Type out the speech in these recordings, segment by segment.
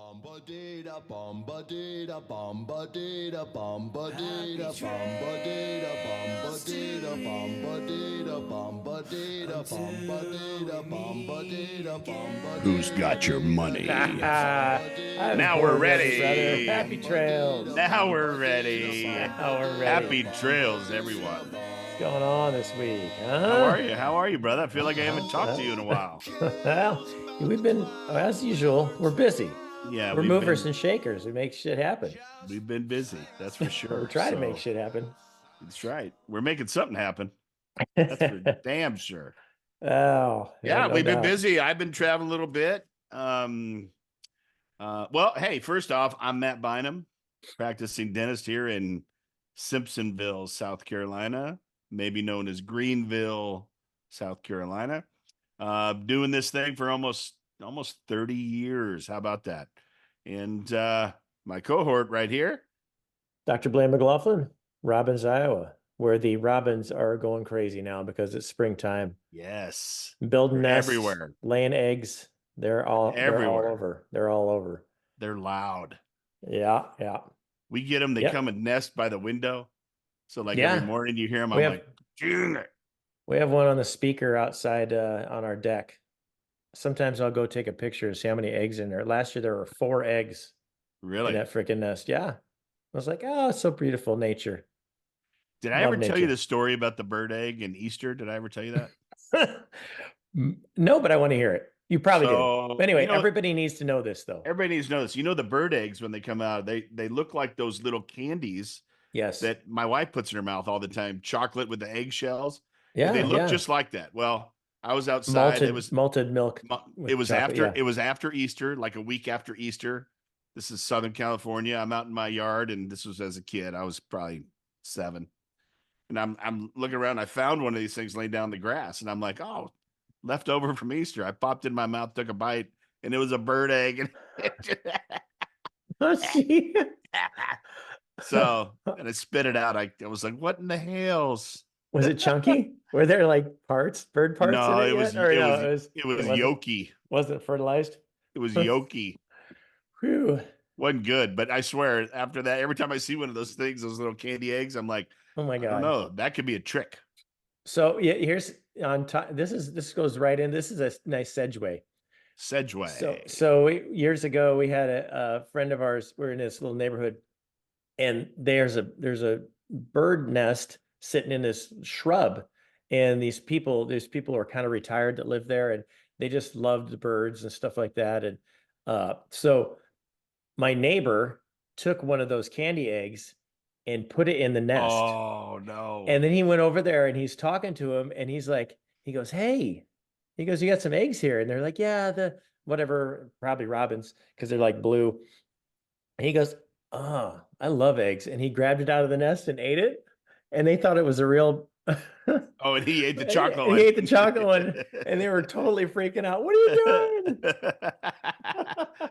Bomba-dee-da, bomba-dee-da, bomba-dee-da, bomba-dee-da, bomba-dee-da, bomba-dee-da, bomba-dee-da, bomba-dee-da, bomba-dee-da, bomba-dee-da, bomba-dee-da. Who's got your money? I'm Now poor we're brother. ready. Happy trails. Now we're ready. Now we're ready. Happy trails, everyone. What's going on this week, huh? How are you? How are you, brother? I feel like I haven't talked to you in a while. Well, we've been, as usual, we're busy. Yeah, We're movers and shakers. We make shit happen. We've been busy. That's for sure. We're trying to make shit happen. That's right. We're making something happen. That's for damn sure. Oh, Yeah, no we've been doubt. busy. I've been traveling a little bit. Well, hey, first off, I'm Matt Bynum, practicing dentist here in Simpsonville, South Carolina, maybe known as Greenville, South Carolina. Doing this thing for almost 30 years. How about that? And my cohort right here. Dr. Blaine McLaughlin, Robbins, Iowa, where the robins are going crazy now because it's springtime. Yes. Building nests, everywhere. laying eggs. They're all over. They're all over. They're loud. Yeah. We get them. They come and nest by the window. So like every morning you hear them. I'm like, dang it. We have one on the speaker outside on our deck. Sometimes I'll go take a picture and see how many eggs in there. Last year there were 4 eggs. Really? In that freaking nest. Yeah. I was like, oh, it's so beautiful, nature. Did I ever tell you the story about the bird egg and Easter? Did I ever tell you that? No, but I want to hear it. You probably did. Anyway, everybody needs to know this, though. Everybody needs to know this. You know, the bird eggs, when they come out, they look like those little candies. Yes. That my wife puts in her mouth all the time. Chocolate with the eggshells. Yeah. They look just like that. Well, I was outside. It was malted milk. It was after Easter, like a week after Easter. This is Southern California. I'm out in my yard, and this was as a kid. I was probably 7. And I'm looking around. I found one of these things laying down in the grass, and I'm like, oh, left over from Easter. I popped it in my mouth, took a bite, and it was a bird egg. So, and I spit it out. I was like, what in the hells? Was it chunky? Were there like bird parts? No, in it was yolky. Wasn't fertilized? It was yolky. Whew. Wasn't good, but I swear, after that, every time I see one of those things, those little candy eggs, I'm like, oh my God. I don't know. That could be a trick. So yeah, here's on top. This goes right in. This is a nice segue. So years ago, we had a friend of ours. We're in this little neighborhood, and there's a bird nest sitting in this shrub, and these people are kind of retired that live there, and they just loved the birds and stuff like that. And so my neighbor took one of those candy eggs and put it in the nest. Oh no. And then he went over there and he's talking to him, and he goes, hey, he goes, you got some eggs here? And they're like, yeah, the whatever, probably robins, because they're like blue. And he goes, oh, I love eggs. And he grabbed it out of the nest and ate it. And they thought it was a real. Oh, and he ate the chocolate one. He ate the chocolate one, and they were totally freaking out. What are you doing?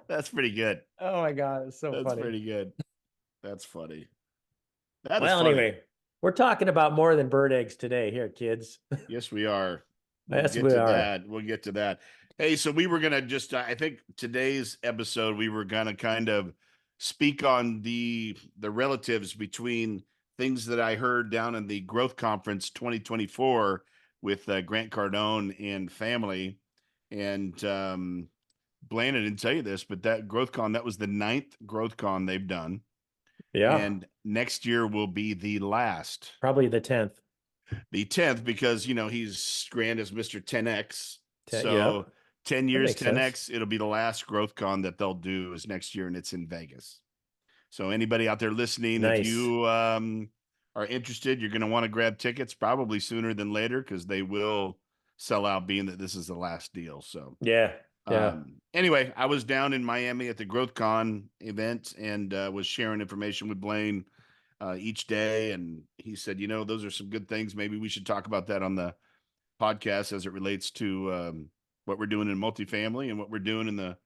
That's pretty good. Oh my God, it's so funny. That's pretty good. That's funny. Anyway, we're talking about more than bird eggs today here, kids. Yes, we are. We'll get to that. Hey, so we were going to just, I think today's episode, we were going to kind of speak on the relatives between things that I heard down in the Growth Conference 2024 with Grant Cardone and family. And Blaine, I didn't tell you this, but that GrowthCon, that was the 9th GrowthCon they've done. Yeah. And next year will be the last. Probably the 10th. The 10th, because, he's Grant is Mr. 10X. 10 years, 10X, sense. It'll be the last GrowthCon that they'll do is next year, and it's in Vegas. So anybody out there listening, if you are interested, you're going to want to grab tickets probably sooner than later, because they will sell out, being that this is the last deal. So yeah. Anyway, I was down in Miami at the GrowthCon event and was sharing information with Blaine each day. And he said, those are some good things. Maybe we should talk about that on the podcast as it relates to what we're doing in multifamily and what we're doing in the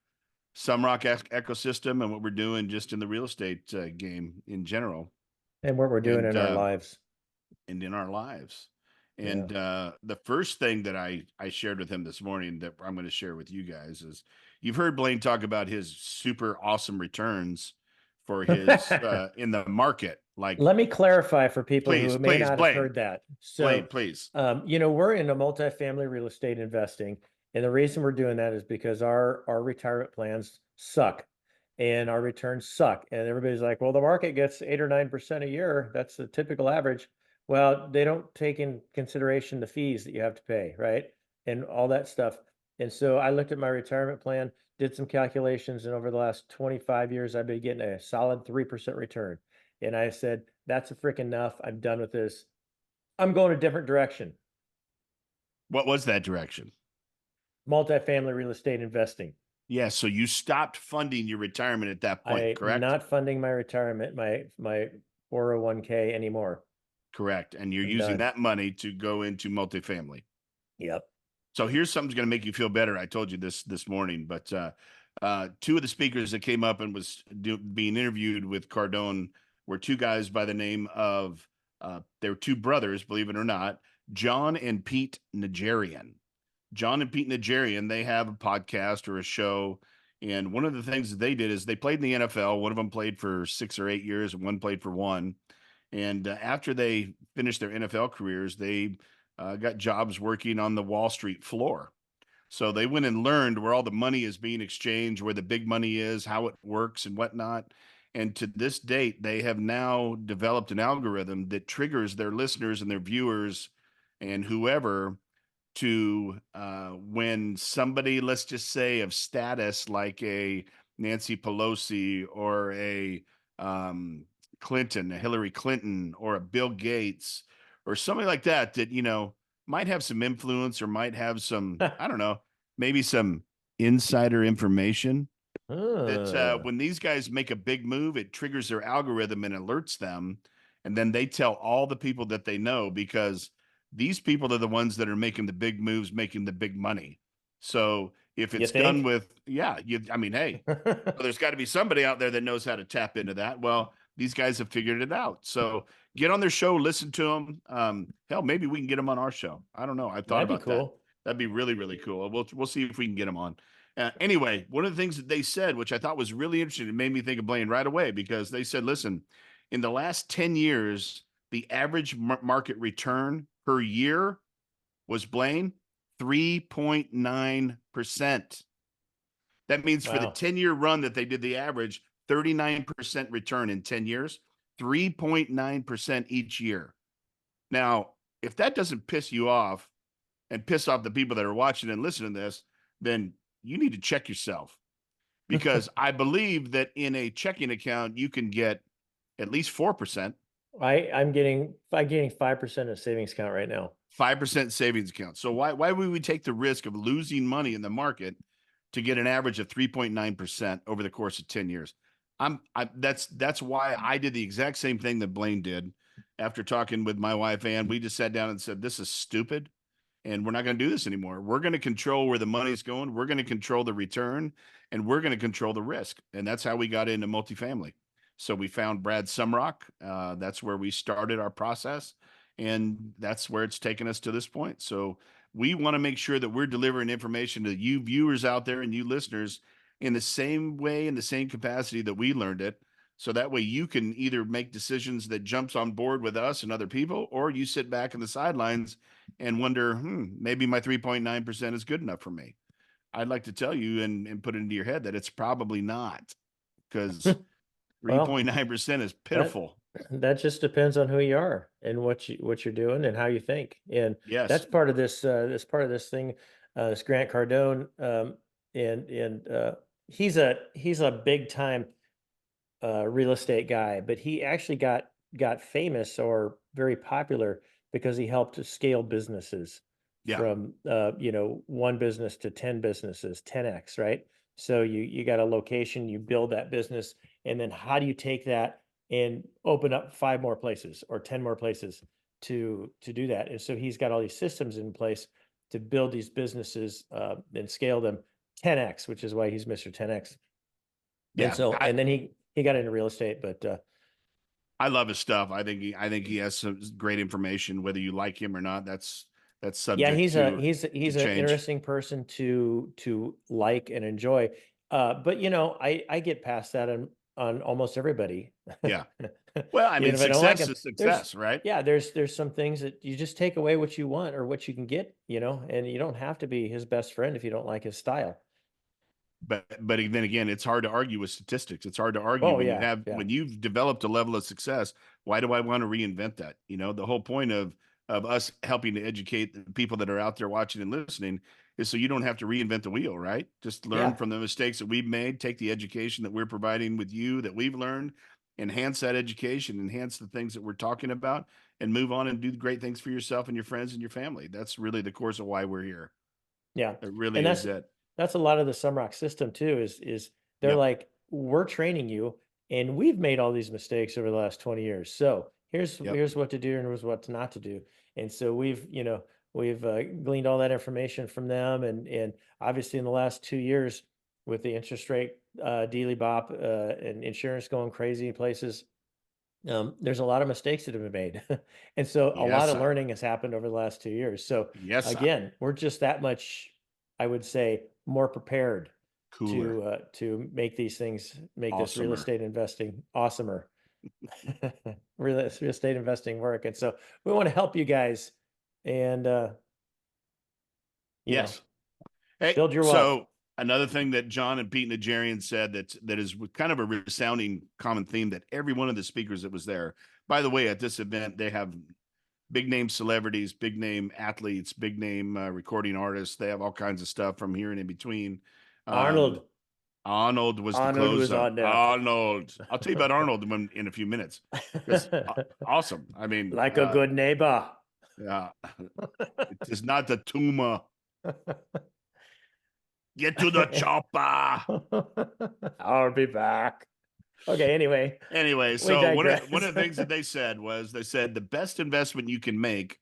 Sunrock ecosystem and what we're doing just in the real estate game in general. And what we're doing in our lives. And in our lives. And the first thing that I shared with him this morning that I'm going to share with you guys is you've heard Blaine talk about his super awesome returns for his in the market. Like, let me clarify for people please, who may please, not have Blaine, heard that. Blaine, So, please. we're in a multifamily real estate investing, and the reason we're doing that is because our retirement plans suck, and our returns suck. And everybody's like, "Well, the market gets 8 or 9% a year. That's the typical average." Well, they don't take in consideration the fees that you have to pay, right? And all that stuff. And so I looked at my retirement plan, did some calculations, and over the last 25 years, I've been getting a solid 3% return. And I said, that's a freaking enough. I'm done with this. I'm going a different direction. What was that direction? Multifamily real estate investing. Yeah, so you stopped funding your retirement at that point, I'm correct? not funding my retirement, my 401k anymore. Correct. And you're I'm using done. that money to go into multifamily. Yep. So here's something's going to make you feel better. I told you this morning, but two of the speakers that came up and was being interviewed with Cardone were two guys by the name of they were two brothers, believe it or not, John and Pete Nigerian. John and Pete Nigerian, they have a podcast or a show. And one of the things that they did is they played in the NFL. One of them played for 6 or 8 years, and one played for one. And after they finished their NFL careers, they got jobs working on the Wall Street floor. So they went and learned where all the money is being exchanged, where the big money is, how it works, and whatnot. And to this date, they have now developed an algorithm that triggers their listeners and their viewers and whoever to when somebody, let's just say, of status like a Nancy Pelosi or a Clinton, a Hillary Clinton, or a Bill Gates, or somebody like that, that, might have some influence or might have some, I don't know, maybe some insider information that when these guys make a big move, it triggers their algorithm and alerts them. And then they tell all the people that they know, because these people are the ones that are making the big moves, making the big money. So if You it's done think? with, I mean, hey, there's got to be somebody out there that knows how to tap into that. Well, these guys have figured it out. So get on their show, listen to them. Hell, maybe we can get them on our show. I don't know. I've thought That'd be about that. cool. That'd be really, really cool. We'll see if we can get them on. Anyway, one of the things that they said, which I thought was really interesting, it made me think of Blaine right away, because they said, listen, in the last 10 years, the average market return per year was, Blaine, 3.9%. That means for the Wow. 10-year run that they did the average, 39% return in 10 years, 3.9% each year. Now, if that doesn't piss you off and piss off the people that are watching and listening to this, then you need to check yourself, because I believe that in a checking account, you can get at least 4%. I'm getting 5% of savings account right now. 5% savings account. So why would we take the risk of losing money in the market to get an average of 3.9% over the course of 10 years? That's why I did the exact same thing that Blaine did after talking with my wife, Ann. We just sat down and said, this is stupid, and we're not going to do this anymore. We're going to control where the money's going. We're going to control the return, and we're going to control the risk. And that's how we got into multifamily. So we found Brad Sumrock. That's where we started our process, and that's where it's taken us to this point. So we want to make sure that we're delivering information to you viewers out there and you listeners in the same way, in the same capacity that we learned it. So that way you can either make decisions that jumps on board with us and other people, or you sit back in the sidelines and wonder, maybe my 3.9% is good enough for me. I'd like to tell you and put it into your head that it's probably not, because 3.9% is pitiful. That just depends on who you are and what you're doing and how you think. And Yes, that's part of this thing, this Grant Cardone, and he's a big time real estate guy, but he actually got famous or very popular because he helped to scale businesses from one business to 10 businesses, 10x, right? So you got a location, you build that business, and then how do you take that and open up 5 more places or 10 more places to do that? And so he's got all these systems in place to build these businesses and scale them 10x, which is why he's Mr. 10x. Yeah. And so, and then he got into real estate, but I love his stuff. I think he has some great information, whether you like him or not. That's that's Yeah, subject he's to an change. interesting person to like and enjoy. But I get past that on almost everybody. Yeah. Well, I mean, Even if I don't like success him, is success, right? there's some things that you just take away what you want or what you can get, and you don't have to be his best friend if you don't like his style. But then again, it's hard to argue with statistics. It's hard to argue Oh when yeah, yeah. when you've developed a level of success. Why do I want to reinvent that? The whole point of us helping to educate the people that are out there watching and listening is so you don't have to reinvent the wheel, right? Just learn Yeah. from the mistakes that we've made, take the education that we're providing with you that we've learned, enhance that education, enhance the things that we're talking about, and move on and do great things for yourself and your friends and your family. That's really the course of why we're here. Yeah. It really And is it. that's a lot of the Sunrock system too, is they're Yep. like, we're training you and we've made all these mistakes over the last 20 years. So Yep. here's what to do and here's what not to do. And so we've gleaned all that information from them. And obviously in the last 2 years with the interest rate, dealy bop, and insurance going crazy in places, there's a lot of mistakes that have been made. And so a Yes, lot of sir. learning has happened over the last 2 years. So Yes, sir. again, we're just that much, I would say, more prepared Cooler. to make these things, make this real Awesomer. estate investing awesomer. Real estate investing work. And so we want to help you guys and Yes. Hey, build your wealth. so another thing that John and Pete Najarian said that is kind of a resounding common theme that every one of the speakers that was there. By the way, at this event, they have big name celebrities, big name athletes, big name recording artists. They have all kinds of stuff from here and in between. Arnold. Arnold was the Arnold was closer. on there. Arnold. I'll tell you about Arnold in a few minutes. Because awesome. I mean, Like a good neighbor. yeah, it is not the tumor. Get to the chopper. I'll be back. Okay, anyway. Anyway, We so one digress. of the things that they said was the best investment you can make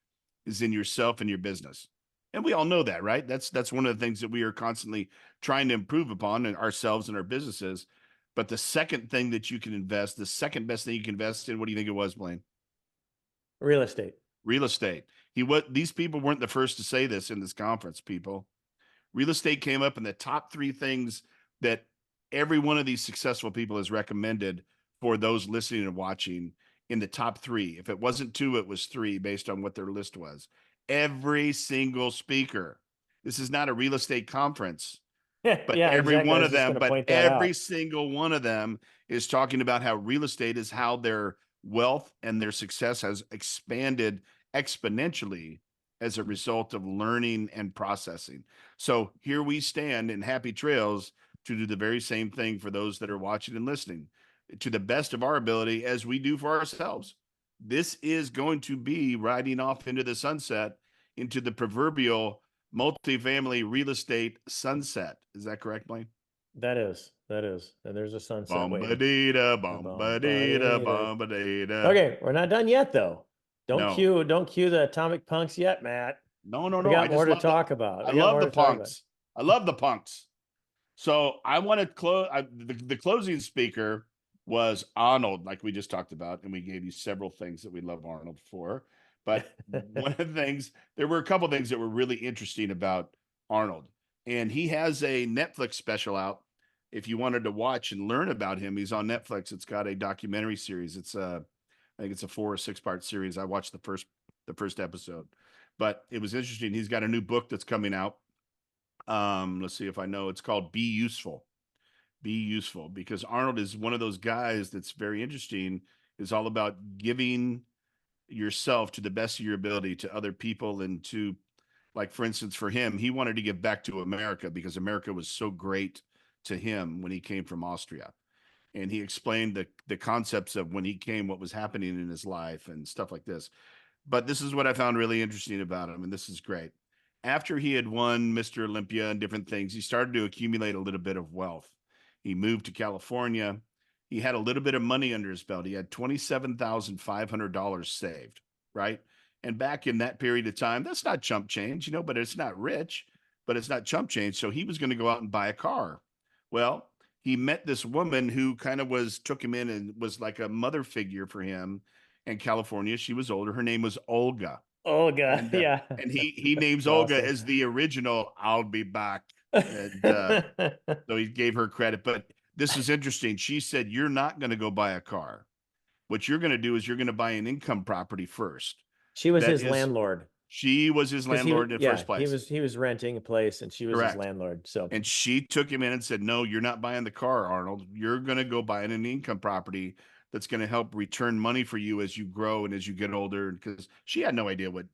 is in yourself and your business. And we all know that, right? That's one of the things that we are constantly trying to improve upon in ourselves and our businesses. But the second thing that you can invest, the second best thing you can invest in, what do you think it was, Blaine? Real estate. Real estate. These people weren't the first to say this in this conference, people. Real estate came up in the top 3 things that every one of these successful people has recommended for those listening and watching in the top 3. If it wasn't 2, it was 3 based on what their list was. Every single speaker. This is not a real estate conference, but Yeah, every exactly. I one was of just them, going to but point that every out. single one of them is talking about how real estate is how their wealth and their success has expanded exponentially as a result of learning and processing. So here we stand in happy trails to do the very same thing for those that are watching and listening to the best of our ability as we do for ourselves. This is going to be riding off into the sunset, into the proverbial multifamily real estate sunset. Is that correct, Blaine? That is. And there's a sunset waiting. Bombadita, bombadita, bombadita. Okay, we're not done yet though. No, Don't cue the atomic punks yet, Matt. no. We got I more just to love talk about. I We got love more the to talk about. punks. I love the punks. So I want to close. The closing speaker was Arnold, like we just talked about, and we gave you several things that we love Arnold for. But one of the things, there were a couple of things that were really interesting about Arnold, and he has a Netflix special out. If you wanted to watch and learn about him, he's on Netflix. It's got a documentary series. I think it's a 4 or 6 part series. I watched the first episode, but it was interesting. He's got a new book that's coming out. Let's see if I know. It's called Be Useful. Be Useful, because Arnold is one of those guys that's very interesting, is all about giving yourself to the best of your ability to other people and to, like, for instance, for him, he wanted to give back to America because America was so great to him when he came from Austria. And he explained the concepts of when he came, what was happening in his life and stuff like this. But this is what I found really interesting about him, and this is great. After he had won Mr. Olympia and different things, he started to accumulate a little bit of wealth. He moved to California. He had a little bit of money under his belt. He had $27,500 saved, right? And back in that period of time, that's not chump change, but it's not rich, but it's not chump change. So he was going to go out and buy a car. Well, he met this woman who kind of took him in and was like a mother figure for him in California. She was older. Her name was Olga. Olga, And yeah. and he names That's Olga awesome. as the original "I'll be back," and so he gave her credit. But this is interesting. She said, "You're not going to go buy a car. What you're going to do is you're going to buy an income property first." She was That his is, landlord. she was his Because landlord in the yeah, first place. he was renting a place and she was his Correct. landlord. So And she took him in and said, "No, you're not buying the car, Arnold. You're going to go buy an income property that's going to help return money for you as you grow and as you get older." Because she had no idea what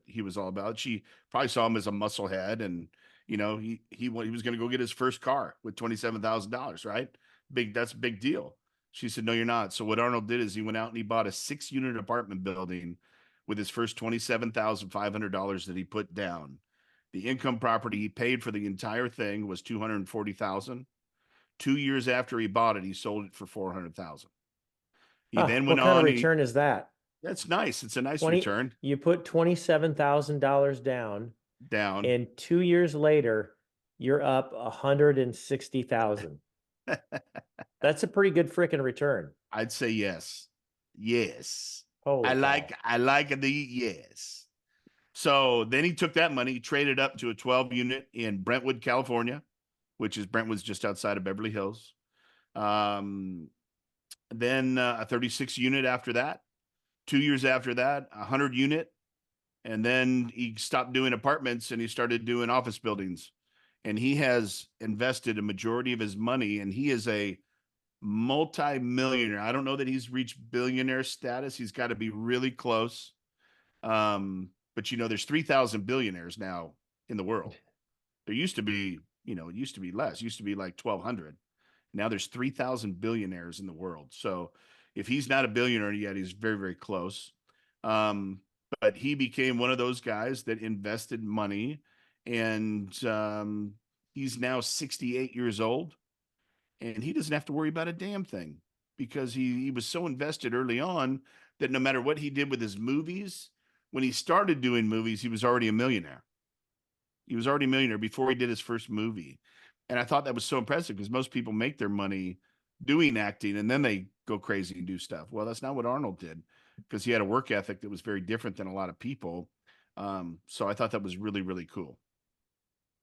he was all about. She probably saw him as a musclehead, and he was going to go get his first car with $27,000, right? That's a big deal. She said, "No, you're not." So what Arnold did is he went out and he bought a 6-unit apartment building with his first $27,500 that he put down. The income property he paid for the entire thing was $240,000. 2 years after he bought it, he sold it for $400,000. He then what went kind of on. return is that? That's nice. It's a nice 20, return. you put $27,000 down, Down. and 2 years later, you're up 160,000. That's a pretty good freaking return. I'd say yes. Yes. Holy cow. I like the yes. So then he took that money, traded up to a 12-unit in Brentwood, California, which is Brentwood's just outside of Beverly Hills. Then a 36-unit after that. 2 years after that, a 100-unit. And then he stopped doing apartments and he started doing office buildings. And he has invested a majority of his money, and he is a multi-millionaire. I don't know that he's reached billionaire status. He's got to be really close. But there's 3,000 billionaires now in the world. There used to be, it used to be less. It used to be like 1,200. Now there's 3,000 billionaires in the world. So if he's not a billionaire yet, he's very, very close. But he became one of those guys that invested money, and he's now 68 years old, and he doesn't have to worry about a damn thing because he was so invested early on that no matter what he did with his movies, when he started doing movies, he was already a millionaire. He was already a millionaire before he did his first movie. And I thought that was so impressive because most people make their money doing acting and then they go crazy and do stuff. Well, that's not what Arnold did because he had a work ethic that was very different than a lot of people. So I thought that was really, really cool.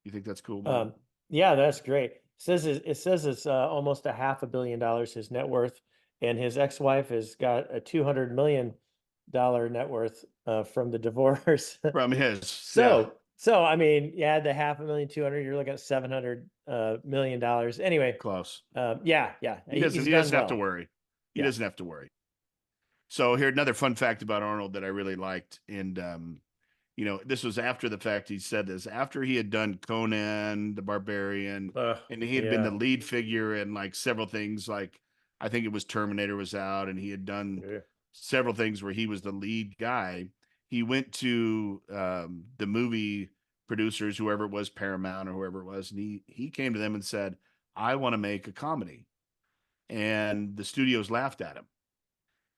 You think that's cool, Blaine? Yeah, that's great. It says it's almost $500 million his net worth, and his ex-wife has got a $200 million net worth from the divorce. From his. So I mean, you add the 500,000, 200, you're looking at $700 million. Anyway, close. Yeah. He doesn't have to worry. He doesn't have to worry. So here, another fun fact about Arnold that I really liked. And, this was after the fact. He said this after he had done Conan the Barbarian, and he had been the lead figure in like several things. Like I think it was Terminator was out, and he had done several things where he was the lead guy. He went to the movie producers, whoever it was, Paramount or whoever it was, and he came to them and said, "I want to make a comedy." And the studios laughed at him.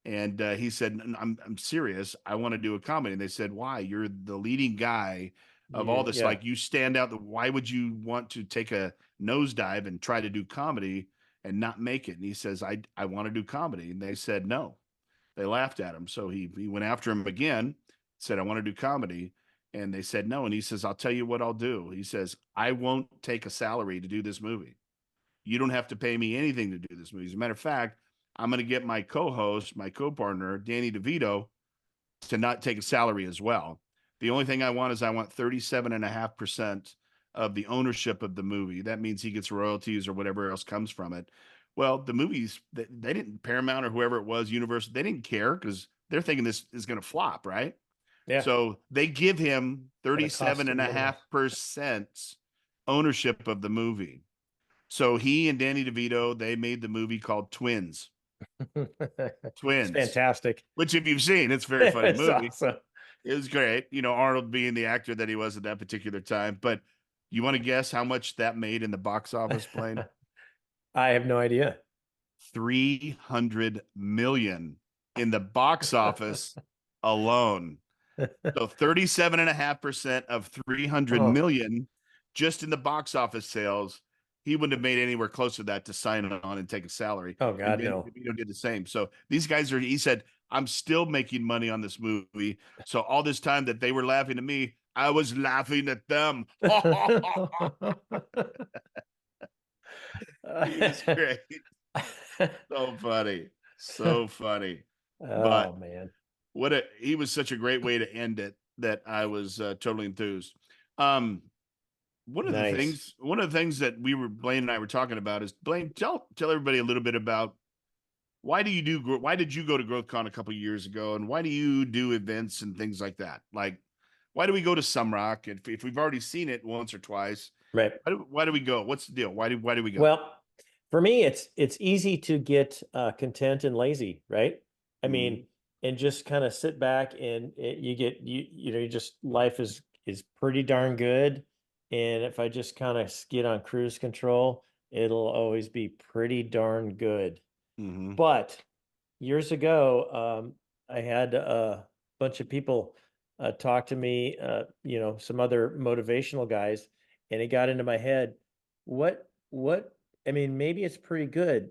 And he said, I'm serious. I want to do a comedy. And they said, "Why? You're the leading guy of all this. Like you stand out. Why would you want to take a nosedive and try to do comedy and not make it?" And he says, I want to do comedy. And they said, no. They laughed at him. So he went after him again, said, "I want to do comedy." And they said, no. And he says, "I'll tell you what I'll do." He says, "I won't take a salary to do this movie. You don't have to pay me anything to do this movie. As a matter of fact, I'm going to get my co-host, my co-partner, Danny DeVito, to not take a salary as well. The only thing I want is I want 37.5% of the ownership of the movie. That means he gets royalties or whatever else comes from it." Well, the movies, they didn't, Paramount or whoever it was, Universal, they didn't care because they're thinking this is going to flop, right? Yeah. So they give him 37.5% ownership of the movie. So he and Danny DeVito, they made the movie called Twins. Twins. It's fantastic. Which if you've seen, it's a very funny movie. Awesome. It was great. Arnold being the actor that he was at that particular time. But you want to guess how much that made in the box office, Blaine? I have no idea. 300 million in the box office alone. So 37.5% of 300 million just in the box office sales. He wouldn't have made anywhere close to that to sign on and take a salary. Oh God, and no. DeVito did the same. So these guys he said, I'm still making money on this movie. So all this time that they were laughing at me, I was laughing at them. He was great. So funny. So funny. But Oh man. he was such a great way to end it that I was totally enthused. Um, Nice. one of the things that Blaine and I were talking about is, Blaine, tell everybody a little bit about why did you go to GrowthCon a couple years ago, and why do you do events and things like that? Like, why do we go to Sumrock if we've already seen it once or twice? Right. Why do we go? What's the deal? Why do we go? Well, for me, it's easy to get content and lazy, right? I mean, and just kind of sit back and you just life is pretty darn good. And if I just kind of get on cruise control, it'll always be pretty darn good. Mm-hmm. But years ago, I had a bunch of people talk to me, some other motivational guys, and it got into my head. What, I mean, maybe it's pretty good,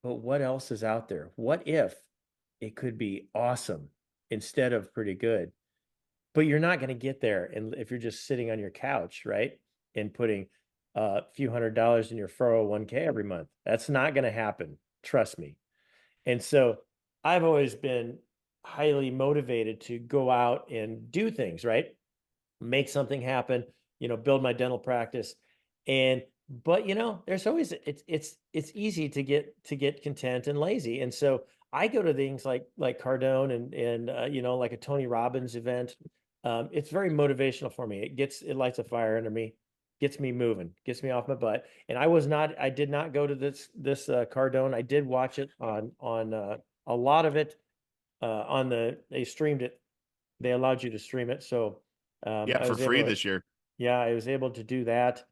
but what else is out there? What if it could be awesome instead of pretty good? But you're not going to get there. And if you're just sitting on your couch, right? And putting a few $100s in your 401k every month, that's not going to happen. Trust me. And so I've always been highly motivated to go out and do things, right? Make something happen, build my dental practice. But there's always it's easy to get content and lazy. And so I go to things like Cardone and like a Tony Robbins event. It's very motivational for me. It lights a fire under me, gets me moving, gets me off my butt. And I did not go to this Cardone. I did watch it on a lot of it they streamed it. They allowed you to stream it. So Yeah, I for was able free to, this year. yeah, I was able to do that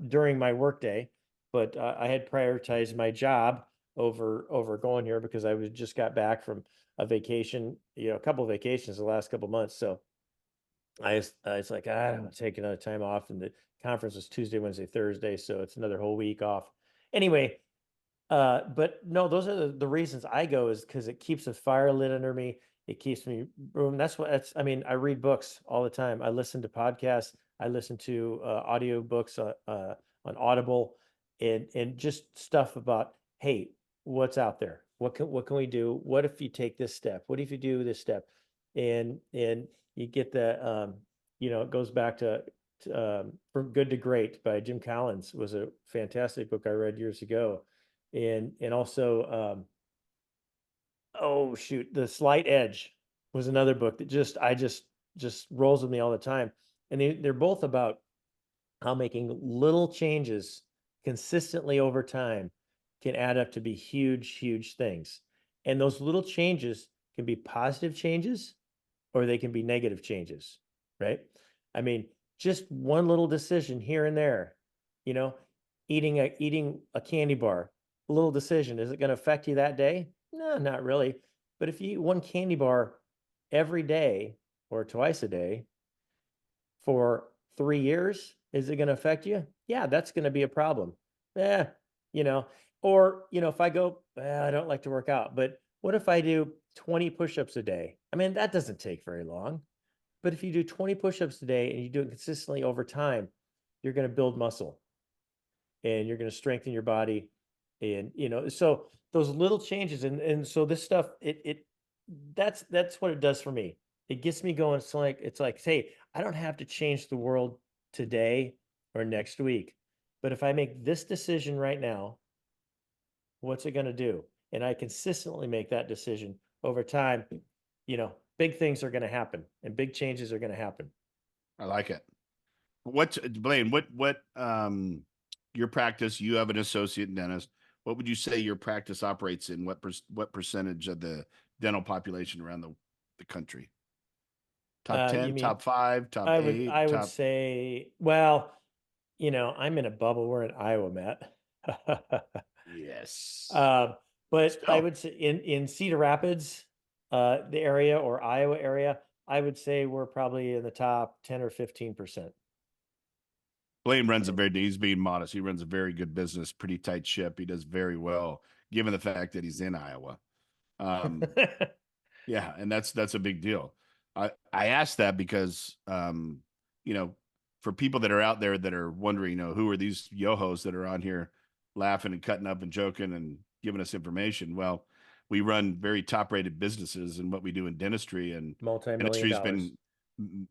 during my workday, but I had prioritized my job over going here because I was just got back from a vacation, a couple of vacations the last couple of months. So it's like, I don't want to take another time off. And the conference was Tuesday, Wednesday, Thursday. So it's another whole week off. Anyway, but no, those are the reasons I go is because it keeps a fire lit under me. It keeps me room. I mean, I read books all the time. I listen to podcasts. I listen to audio books on Audible and just stuff about, hey, what's out there? What can we do? What if you take this step? What if you do this step? And you get it goes back to From Good to Great by Jim Collins was a fantastic book I read years ago. And also oh shoot, The Slight Edge was another book that just rolls with me all the time. And they're both about how making little changes consistently over time can add up to be huge things. And those little changes can be positive changes or they can be negative changes, right? I mean, just one little decision here and there, you know, eating a candy bar, a little decision, is it going to affect you that day? No, not really. But if you eat one candy bar every day or twice a day for 3 years, is it going to affect you? Yeah, that's going to be a problem. Yeah, you know, if I go, I don't like to work out, but what if I do 20 push-ups a day? I mean, that doesn't take very long. But if you do 20 push-ups a day and you do it consistently over time, you're going to build muscle and you're going to strengthen your body. And, so those little changes. And so this stuff, that's what it does for me. It gets me going. It's like, hey, I don't have to change the world today or next week. But if I make this decision right now, what's it going to do? And I consistently make that decision over time, big things are going to happen and big changes are going to happen. I like it. Blaine, your practice, you have an associate dentist. What would you say your practice operates in? What percentage of the dental population around the country? Top 10, You mean, top 5, top I would 8, I would top. say, well, I'm in a bubble. We're in Iowa, Matt. Yes. But I Still, would say in Cedar Rapids, the area or Iowa area, I would say we're probably in the top 10 or 15%. Blaine he's being modest. He runs a very good business, pretty tight ship. He does very well, given the fact that he's in Iowa. Yeah, and that's a big deal. I asked that because you know, for people that are out there that are wondering, who are these yo-hos that are on here laughing and cutting up and joking and giving us information? Well, we run very top-rated businesses in what we do in dentistry, and Multi-million dentistry's dollars. been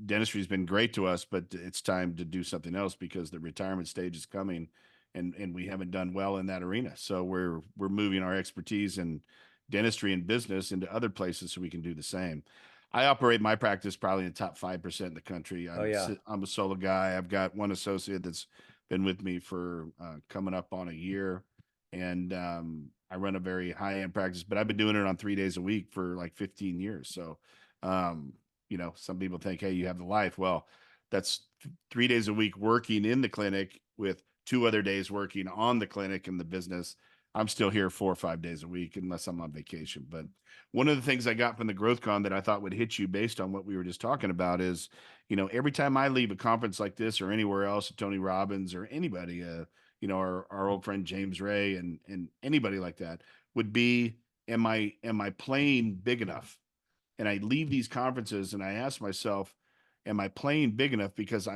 dentistry's been great to us, but it's time to do something else because the retirement stage is coming, and we haven't done well in that arena. So we're moving our expertise and dentistry and business into other places so we can do the same. I operate my practice probably in the top 5% in the country. Oh yeah. I'm a solo guy. I've got one associate that's been with me for coming up on a year, and I run a very high end practice. But I've been doing it on 3 days a week for like 15 years. So, some people think, hey, you have the life. Well, that's 3 days a week working in the clinic with 2 other days working on the clinic and the business. I'm still here 4 or 5 days a week unless I'm on vacation. But one of the things I got from the Growth Con that I thought would hit you based on what we were just talking about is, every time I leave a conference like this or anywhere else, Tony Robbins or anybody, our old friend James Ray and anybody like that would be, am I playing big enough? And I leave these conferences and I ask myself, am I playing big enough? Because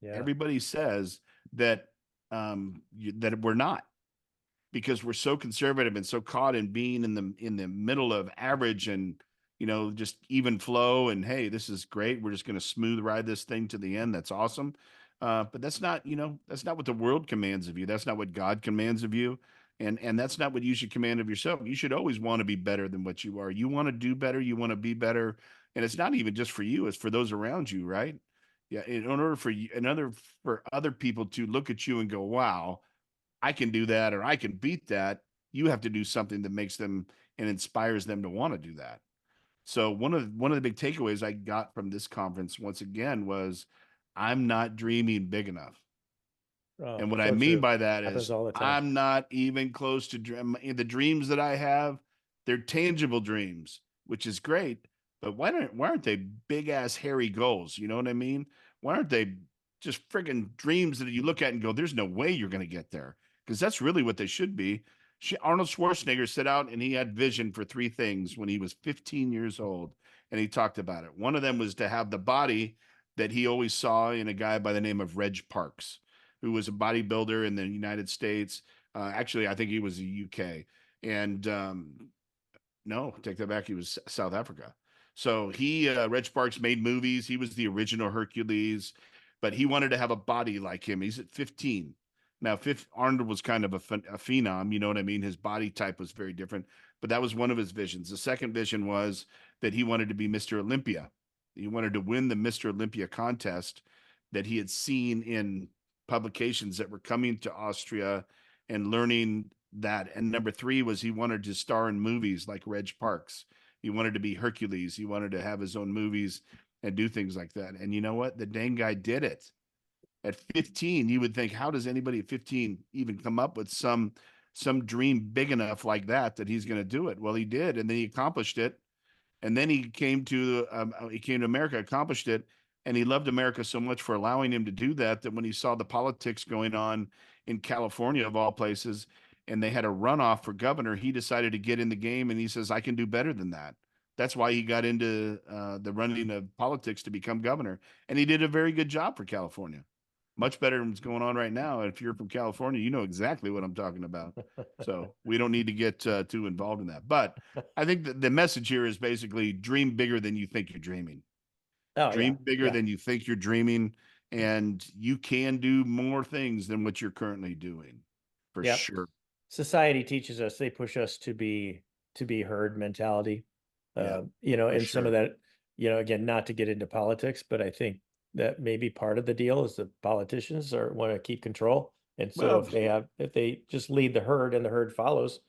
everybody says that that we're not, because we're so conservative and so caught in being in the middle of average and just even flow, and hey, this is great, we're just going to smooth ride this thing to the end. That's awesome. But that's not what the world commands of you. That's not what God commands of you. And that's not what you should command of yourself. You should always want to be better than what you are. You want to do better, you want to be better. And it's not even just for you, it's for those around you, right? Yeah. For other people to look at you and go, wow, I can do that, or I can beat that. You have to do something that makes them and inspires them to want to do that. So one of the big takeaways I got from this conference once again was, I'm not dreaming big enough. Oh, And what I so mean true. by that Happens is all the time. I'm not even close to the dreams that I have. They're tangible dreams, which is great. But why aren't they big ass hairy goals? You know what I mean? Why aren't they just friggin' dreams that you look at and go, there's no way you're going to get there? Because that's really what they should be. Arnold Schwarzenegger set out and he had vision for three things when he was 15 years old. And he talked about it. One of them was to have the body that he always saw in a guy by the name of Reg Parks, who was a bodybuilder in the United States. Actually, I think he was the UK. And no, take that back. He was South Africa. So Reg Sparks made movies. He was the original Hercules, but he wanted to have a body like him. He's at 15. Now, Arnold was kind of a phenom, you know what I mean? His body type was very different, but that was one of his visions. The second vision was that he wanted to be Mr. Olympia. He wanted to win the Mr. Olympia contest that he had seen in publications that were coming to Austria and learning that. And number three was he wanted to star in movies like Reg Parks. He wanted to be Hercules. He wanted to have his own movies and do things like that. And you know what? The dang guy did it. At 15, you would think, how does anybody at 15 even come up with some dream big enough like that he's going to do it? Well, he did, and then he accomplished it. And then he came to America, accomplished it, and he loved America so much for allowing him to do that, that when he saw the politics going on in California of all places, and they had a runoff for governor, he decided to get in the game, and he says, I can do better than that. That's why he got into the running of politics to become governor, and he did a very good job for California, much better than what's going on right now. If you're from California, you know exactly what I'm talking about. So we don't need to get too involved in that. But I think the message here is basically dream bigger than you think you're dreaming. Oh yeah. Dream bigger Yeah. than you think you're dreaming, and you can do more things than what you're currently doing, for Yep. sure. Society teaches us, they push us to be herd mentality. Yeah, And some of sure. that, again, not to get into politics, but I think that maybe part of the deal is the politicians want to keep control. And so Well, if they just lead the herd and the herd follows,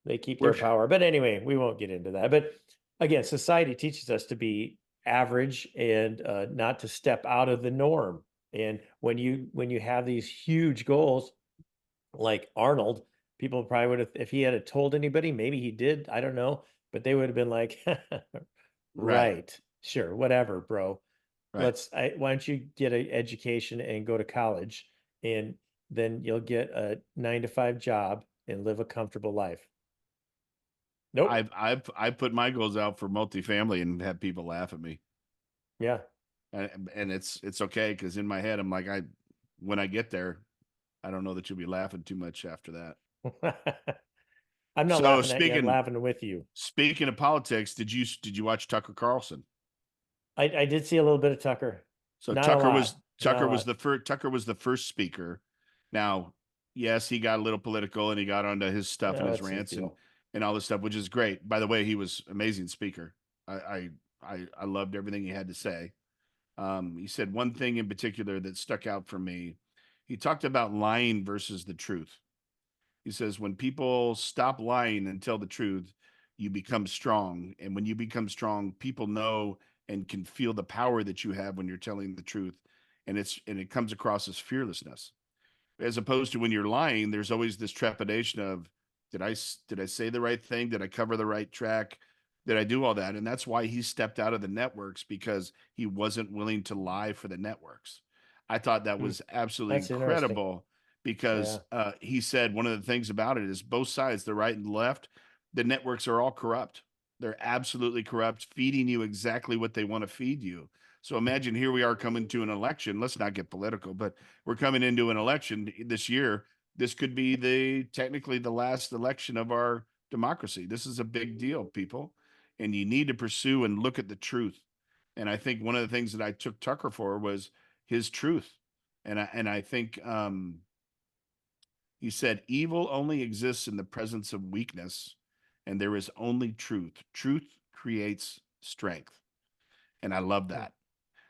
they keep we're their power. But anyway, we won't get into that. But again, society teaches us to be average and not to step out of the norm. And when you have these huge goals like Arnold, people probably would have, if he had told anybody, maybe he did, I don't know, but they would have been like, right, right, sure, whatever, bro. right. Why don't you get an education and go to college, and then you'll get a 9 to 5 job and live a comfortable life. Nope. I've put my goals out for multifamily and had people laugh at me. Yeah. And it's okay, because in my head I'm like, when I get there, I don't know that you'll be laughing too much after that. I'm not So laughing at you. I'm laughing with you. Speaking of politics, did you watch Tucker Carlson? I did see a little bit of Tucker. So Not a lot. Tucker was the first speaker. Now, yes, he got a little political and he got onto his stuff and No, his it's his rants deal. and all this stuff, which is great. By the way, he was amazing speaker. I loved everything he had to say. He said one thing in particular that stuck out for me. He talked about lying versus the truth. He says, when people stop lying and tell the truth, you become strong. And when you become strong, people know and can feel the power that you have when you're telling the truth. And it comes across as fearlessness. As opposed to when you're lying, there's always this trepidation of, did I say the right thing? Did I cover the right track? Did I do all that? And that's why he stepped out of the networks, because he wasn't willing to lie for the networks. I thought that was absolutely That's interesting. incredible, because he said one of the things about it is both sides, the right and the left, the networks are all corrupt. They're absolutely corrupt, feeding you exactly what they want to feed you. So imagine, here we are coming to an election. Let's not get political, but we're coming into an election this year. This could be technically the last election of our democracy. This is a big deal, people. And you need to pursue and look at the truth. And I think one of the things that I took Tucker for was his truth. And I think he said, evil only exists in the presence of weakness, and there is only truth. Truth creates strength. And I love that.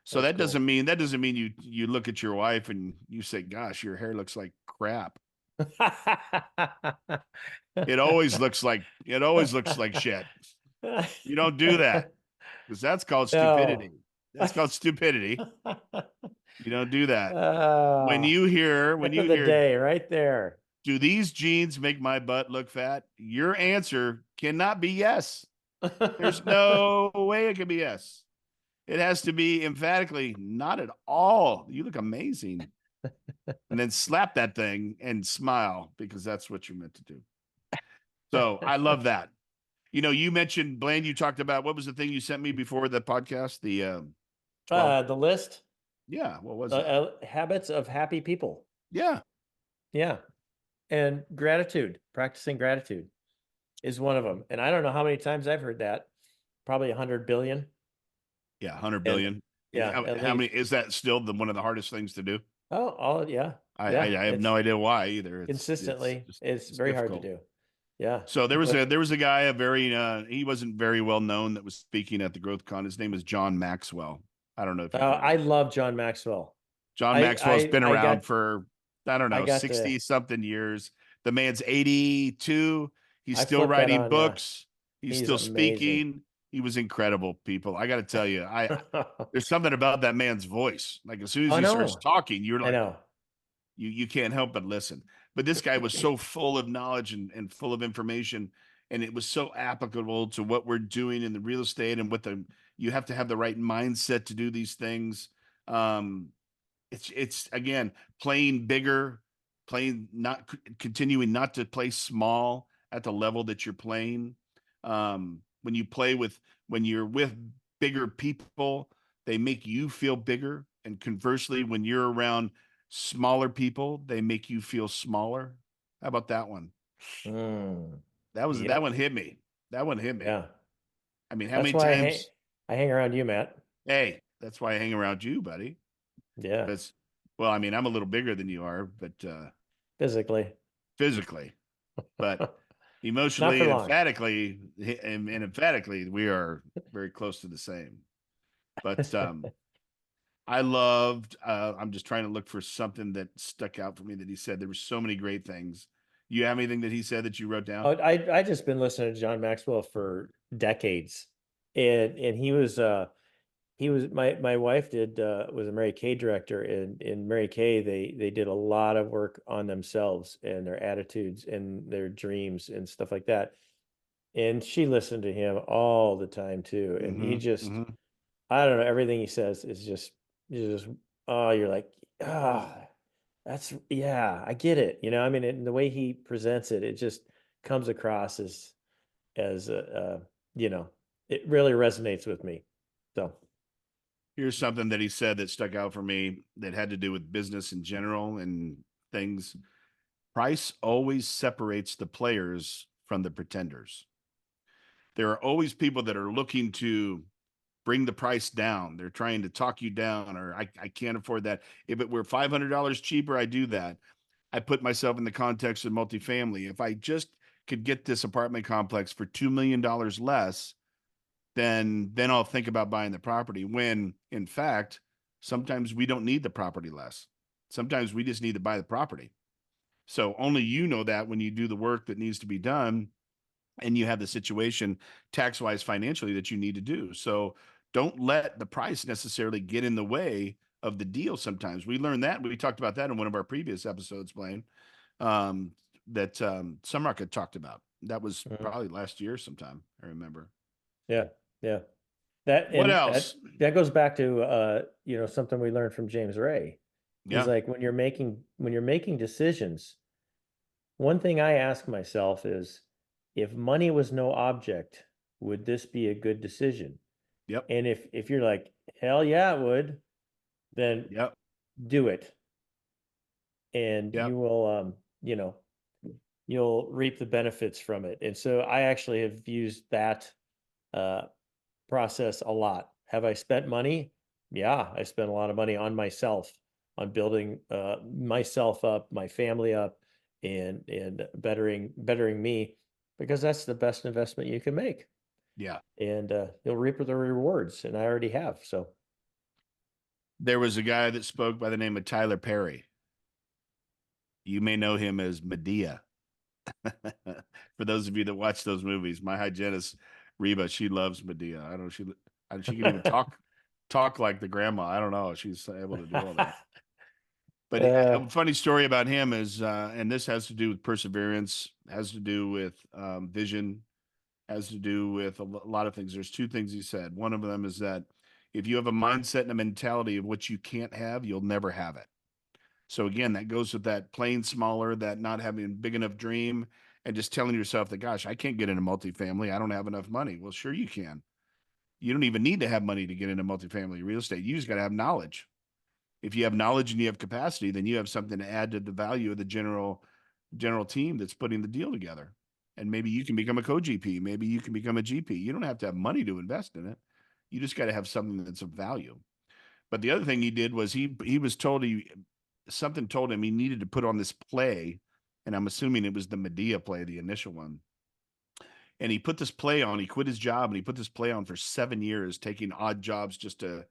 So That's that cool. doesn't mean you look at your wife and you say, gosh, your hair looks like crap. It always looks like shit. You don't do that, because that's called stupidity. That's called stupidity. You don't do that. When you hear the day right there. Do these jeans make my butt look fat? Your answer cannot be yes. There's no way it can be yes. It has to be emphatically not at all. You look amazing. And then slap that thing and smile, because that's what you're meant to do. So I love that. You mentioned, Blaine, you talked about, what was the thing you sent me before the podcast? The 12. The list. Yeah. What was it? Habits of happy people. Yeah. Yeah. And gratitude, practicing gratitude is one of them. And I don't know how many times I've heard that. Probably 100 billion. Yeah. 100 billion. Yeah. How many is that still one of the hardest things to do? Oh, yeah. I have no idea why either. Consistently, it's very difficult. Hard to do. Yeah. So there was a guy, he wasn't very well known, that was speaking at the GrowthCon. His name is John Maxwell. I don't know if I love John Maxwell. John Maxwell's been around for, I don't know, 60 something years. The man's 82. He's still writing books. He's still speaking. He was incredible, people. I got to tell you, there's something about that man's voice. Like, as soon as he starts talking, you're like, you can't help but listen. But this guy was so full of knowledge and full of information, and it was so applicable to what we're doing in the real estate, and you have to have the right mindset to do these things. It's again, playing bigger, continuing not to play small at the level that you're playing. When you're with bigger people, they make you feel bigger. And conversely, when you're around smaller people, they make you feel smaller. How about that one? That one hit me. Yeah. I mean, how many times I hang around you, Matt? Hey, that's why I hang around you, buddy. Yeah. Well, I mean, I'm a little bigger than you are, but physically, but emotionally and emphatically, we are very close to the same. But I loved, I'm just trying to look for something that stuck out for me that he said. There were so many great things. You have anything that he said that you wrote down? Oh, I just been listening to John Maxwell for decades. And he was my wife was a Mary Kay director, and in Mary Kay, they did a lot of work on themselves and their attitudes and their dreams and stuff like that. And she listened to him all the time too. And he just, I don't know, everything he says is just, oh, you're like, that's, yeah, I get it. I mean, and the way he presents it, it just comes across as as it really resonates with me. So here's something that he said that stuck out for me that had to do with business in general and things. Price always separates the players from the pretenders. There are always people that are looking to bring the price down. They're trying to talk you down, or I can't afford that. If it were $500 cheaper, I do that. I put myself in the context of multifamily. If I just could get this apartment complex for $2 million less, then I'll think about buying the property. When in fact, sometimes we don't need the property less. Sometimes we just need to buy the property. So only you know that when you do the work that needs to be done and you have the situation tax wise financially that you need to do. So don't let the price necessarily get in the way of the deal. Sometimes we learned that. We talked about that in one of our previous episodes, Blaine, um, that Sumrock had talked about. That was probably last year sometime, I remember. Yeah. What else? That goes back to something we learned from James Ray. He's like, when you're making decisions, one thing I ask myself is, if money was no object, would this be a good decision? Yep. And if you're like, hell yeah, it would, then do it. And you will you'll reap the benefits from it. And so I actually have used that process a lot. Have I spent money? Yeah, I spent a lot of money on myself, on building myself up, my family up, and bettering me, because that's the best investment you can make. Yeah. And you'll reap the rewards, and I already have. So there was a guy that spoke by the name of Tyler Perry. You may know him as Medea. For those of you that watch those movies, my hygienist Reba, she loves Medea. I don't know, she can even talk like the grandma. I don't know. She's able to do all that. But a funny story about him is, and this has to do with perseverance, has to do with vision, has to do with a lot of things. There's two things he said. One of them is that if you have a mindset and a mentality of what you can't have, you'll never have it. So again, that goes with that playing smaller, that not having a big enough dream, and just telling yourself that, gosh, I can't get into multifamily. I don't have enough money. Well, sure you can. You don't even need to have money to get into multifamily real estate. You just got to have knowledge. If you have knowledge and you have capacity, then you have something to add to the value of the general team that's putting the deal together. And maybe you can become a co-GP. Maybe you can become a GP. You don't have to have money to invest in it. You just got to have something that's of value. But the other thing he did was he was told something told him he needed to put on this play, and I'm assuming it was the Medea play, the initial one. And he put this play on. He quit his job and he put this play on for 7 years, taking odd jobs just to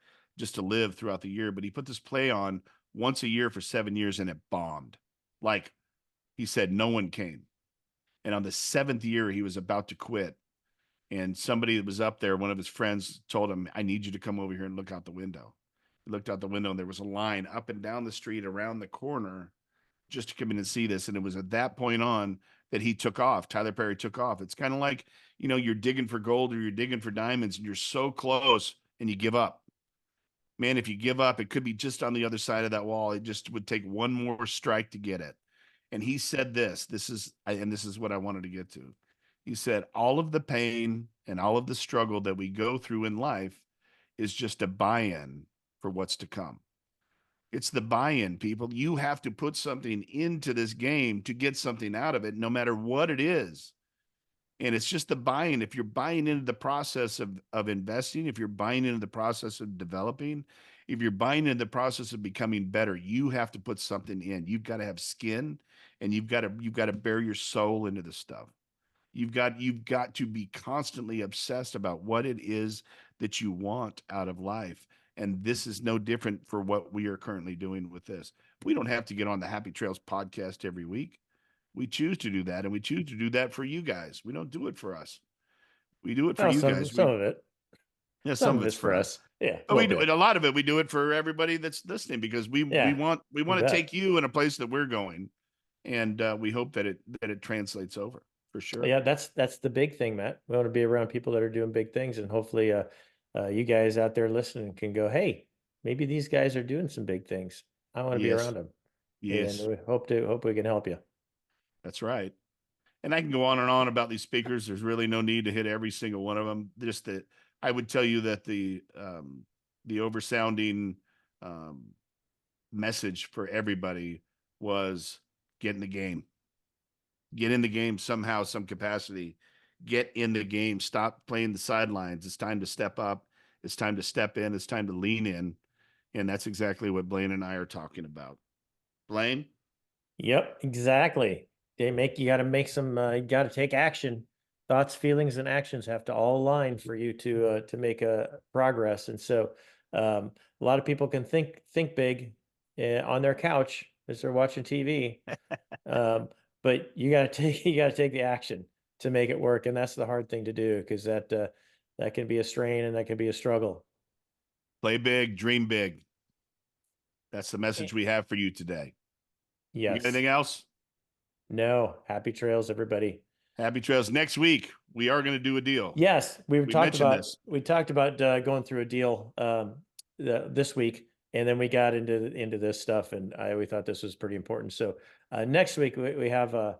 live throughout the year. But he put this play on once a year for 7 years, and it bombed. Like he said, no one came. And on the 7th year, he was about to quit. And somebody that was up there, one of his friends, told him, I need you to come over here and look out the window. He looked out the window and there was a line up and down the street around the corner just to come in and see this. And it was at that point on that he took off. Tyler Perry took off. It's kind of like, you're digging for gold or you're digging for diamonds and you're so close and you give up. Man, if you give up, it could be just on the other side of that wall. It just would take one more strike to get it. And he said this is what I wanted to get to. He said, all of the pain and all of the struggle that we go through in life is just a buy-in for what's to come. It's the buy-in, people. You have to put something into this game to get something out of it, no matter what it is. And it's just the buy-in. If you're buying into the process of investing, if you're buying into the process of developing, if you're buying into the process of becoming better, you have to put something in. You've got to have skin, and you've got to bear your soul into the stuff. You've got to be constantly obsessed about what it is that you want out of life. And this is no different for what we are currently doing with this. We don't have to get on the Happy Trails podcast every week. We choose to do that, and we choose to do that for you guys. We don't do it for us. We do it for you guys. Some of it. Yeah, some of it's for us. Yeah, but we do it. A lot of it, we do it for everybody that's listening, because we want to take you in a place that we're going, and we hope that it translates over for sure. Yeah, that's the big thing, Matt. We want to be around people that are doing big things, and hopefully, you guys out there listening can go, hey, maybe these guys are doing some big things. I want to be around them. Yes, and we hope we can help you. That's right. and I can go on and on about these speakers. There's really no need to hit every single one of them. Just that I would tell you that the oversounding message for everybody was get in the game. Get in the game somehow, some capacity. Get in the game. Stop playing the sidelines. It's time to step up. It's time to step in. It's time to lean in. And that's exactly what Blaine and I are talking about. Blaine? Yep, exactly. You got to make some, you got to take action. Thoughts, feelings, and actions have to all align for you to make a progress. And so, a lot of people can think big on their couch as they're watching TV, but you got to take the action to make it work, and that's the hard thing to do, because that can be a strain and that can be a struggle. Play big, dream big. That's the message we have for you today. Yes. You got anything else? No. Happy trails, everybody. Happy trails. Next week, we are going to do a deal. Yes, we talked about this. We talked about going through a deal this week, and then we got into this stuff, and we thought this was pretty important. So next week we have a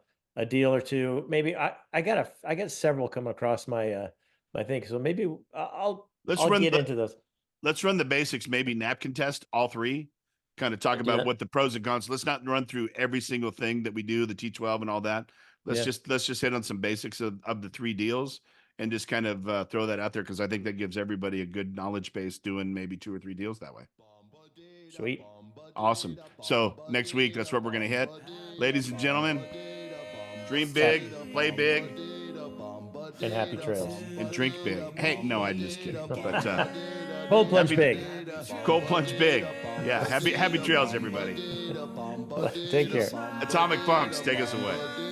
deal or two. Maybe I got several coming across my my thing. So maybe I'll get into those. Let's run the basics. Maybe napkin test all three. Kind of talk about what the pros and cons. Let's not run through every single thing that we do, the T12 and all that. Let's just hit on some basics of the three deals and just kind of throw that out there, because I think that gives everybody a good knowledge base doing maybe 2 or 3 deals that way. Sweet. Awesome. So next week, that's what we're going to hit. Ladies and gentlemen, dream big, play big, and happy trails. And drink big. Hey, no, I'm just kidding. But cold plunge big. Cold plunge big. Yeah. Happy trails, everybody. Take care. Atomic Punks, take us away.